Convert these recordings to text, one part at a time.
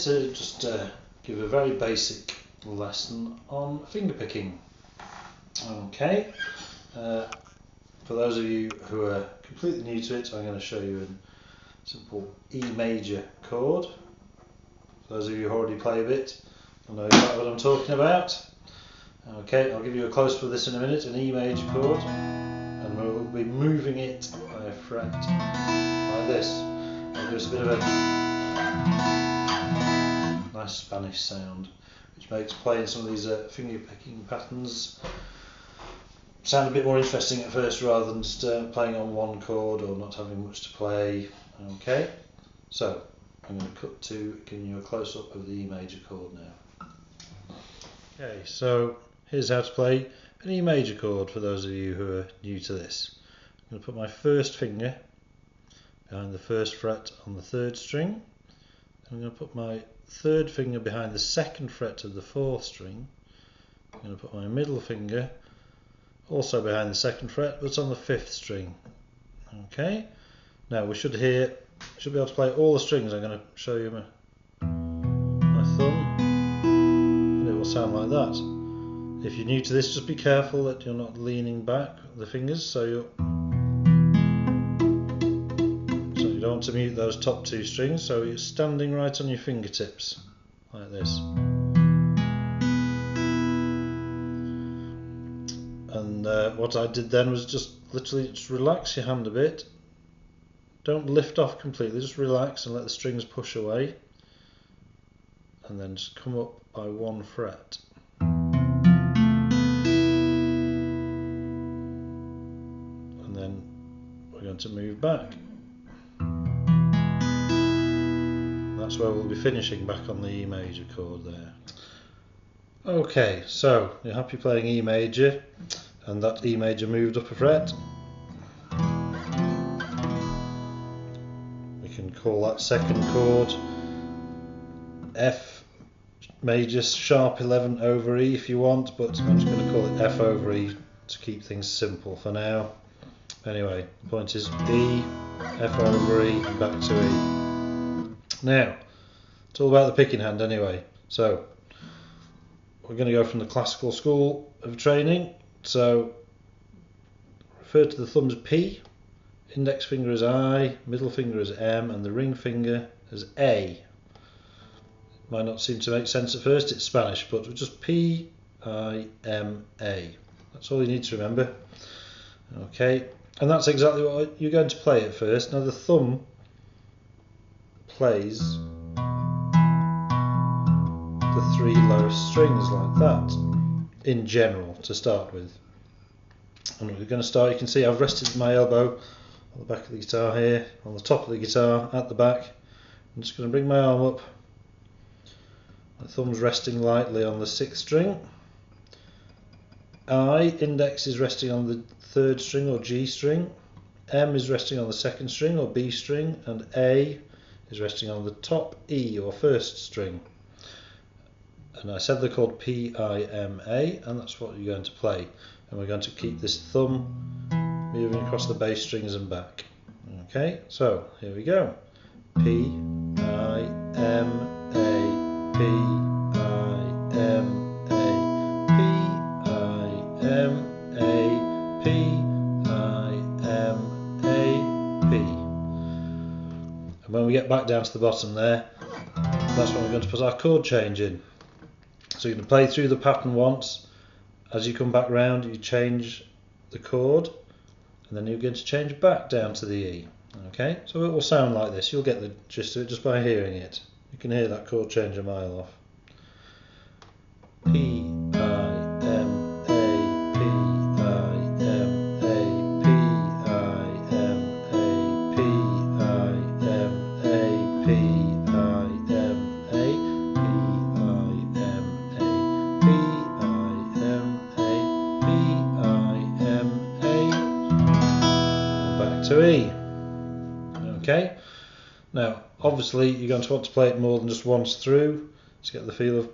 to just give a very basic lesson on fingerpicking. Okay, for those of you who are completely new to it, I'm going to show you a simple E major chord. For those of you who already play a bit, you'll know exactly what I'm talking about. Okay, I'll give you a close-up of this in a minute, an E major chord, and we'll be moving it by a fret like this. I'll give us a bit of a nice Spanish sound, which makes playing some of these finger-picking patterns sound a bit more interesting at first, rather than just playing on one chord or not having much to play. Okay, so I'm going to cut to giving you a close-up of the E major chord now. Okay, so here's how to play an E major chord for those of you who are new to this. I'm going to put my first finger behind the first fret on the third string. I'm going to put my third finger behind the second fret of the fourth string. I'm going to put my middle finger also behind the second fret, but it's on the fifth string. Okay, now we should be able to play all the strings. I'm going to show you my thumb, and it will sound like that. If you're new to this, just be careful that you're not leaning back the fingers, so you don't want to mute those top two strings, so you're standing right on your fingertips like this. And what I did then was just literally just relax your hand a bit. Don't lift off completely, just relax and let the strings push away, and then just come up by one fret. And then we're going to move back. That's where we'll be finishing, back on the E major chord there. Okay, so you're happy playing E major, and that E major moved up a fret. We can call that second chord F major sharp 11 over E if you want, but I'm just going to call it F over E to keep things simple for now. Anyway, the point is E, F over E, and back to E. Now, it's all about the picking hand anyway, so we're going to go from the classical school of training. So refer to the thumb as P, index finger as I, middle finger as M, and the ring finger as A. It might not seem to make sense at first, it's Spanish, but just P, I, M, A. That's all you need to remember. Okay, and that's exactly what you're going to play at first. Now the thumb plays the three lowest strings like that in general to start with. And we're going to start, you can see I've rested my elbow on the back of the guitar here, on the top of the guitar at the back. I'm just going to bring my arm up, my thumb's resting lightly on the sixth string. I, index, is resting on the third string or G string, M is resting on the second string or B string, and A is resting on the top E or first string. And I said they're called P, I, M, A, and that's what you're going to play. And we're going to keep this thumb moving across the bass strings and back. Okay, so here we go. P, I, M, A, P, I, M, A, P, I, M, A, P, I, M, A, P. And when we get back down to the bottom there, that's when we're going to put our chord change in. So you're going to play through the pattern once. As you come back round, you change the chord, and then you're going to change back down to the E. Okay, so it will sound like this. You'll get the gist of it just by hearing it. You can hear that chord change a mile off. P, I, M, A, P, I, M, A, P, I, M, A, P, I, M, A, P, I, M, A, P, I, M, A, P, I, M, A, P, I, M, A. Back to E. Okay, now obviously you're going to want to play it more than just once through to get the feel of,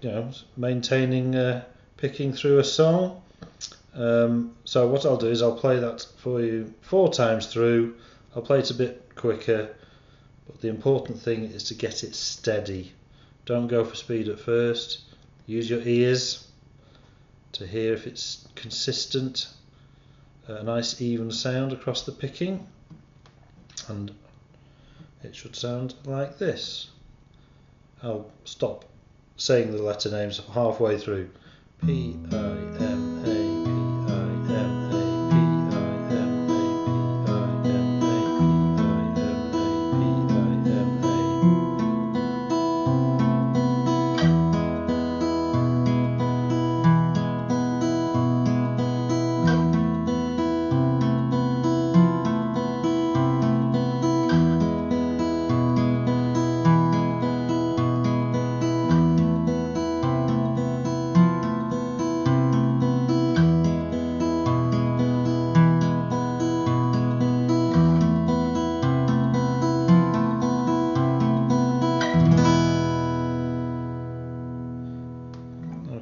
you know, maintaining picking through a song. So what I'll do is I'll play that for you 4 times through. I'll play it a bit quicker, but the important thing is to get it steady. Don't go for speed at first. Use your ears to hear if it's consistent, a nice even sound across the picking, and it should sound like this. I'll stop saying the letter names halfway through. P-I-M-A, P-I-M-A, P-I-M-A,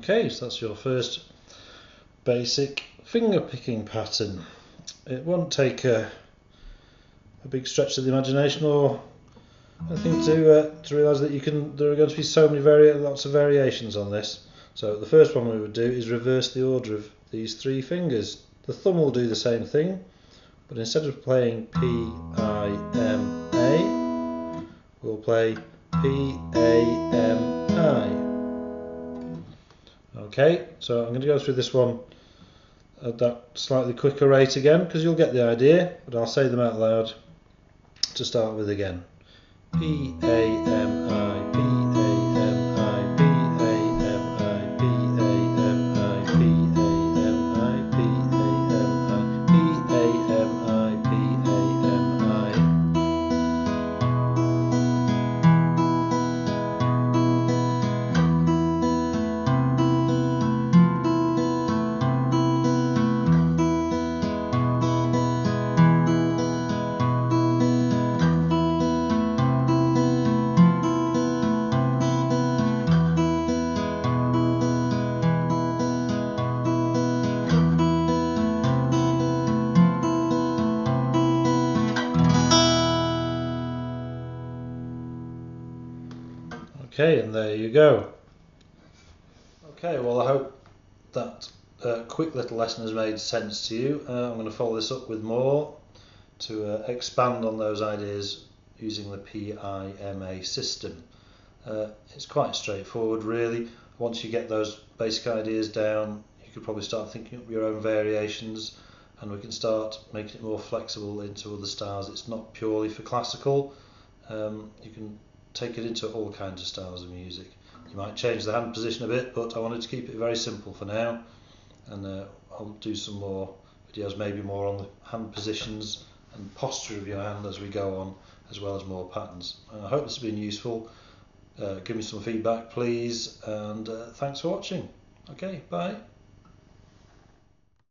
Okay, so that's your first basic finger picking pattern. It won't take a big stretch of the imagination or anything to realise that there are going to be so many lots of variations on this. So the first one we would do is reverse the order of these three fingers. The thumb will do the same thing, but instead of playing P-I-M-A, we'll play P-A-M-I. Okay, so I'm going to go through this one at that slightly quicker rate again, because you'll get the idea, but I'll say them out loud to start with again. P-A-M-I, P-A-M-I, P-A-M-I, P-A-M-I, P-A-M-I, P-A-M-I, P-A-M-I, P-A-M-I. Okay, and there you go. Okay, well, I hope that quick little lesson has made sense to you. I'm going to follow this up with more to expand on those ideas using the PIMA system. It's quite straightforward, really. Once you get those basic ideas down, you could probably start thinking up your own variations, and we can start making it more flexible into other styles. It's not purely for classical. You can take it into all kinds of styles of music. You might change the hand position a bit, but I wanted to keep it very simple for now, and I'll do some more videos, maybe more on the hand positions and posture of your hand as we go on, as well as more patterns. I hope this has been useful. Give me some feedback, please, and thanks for watching. Okay, bye.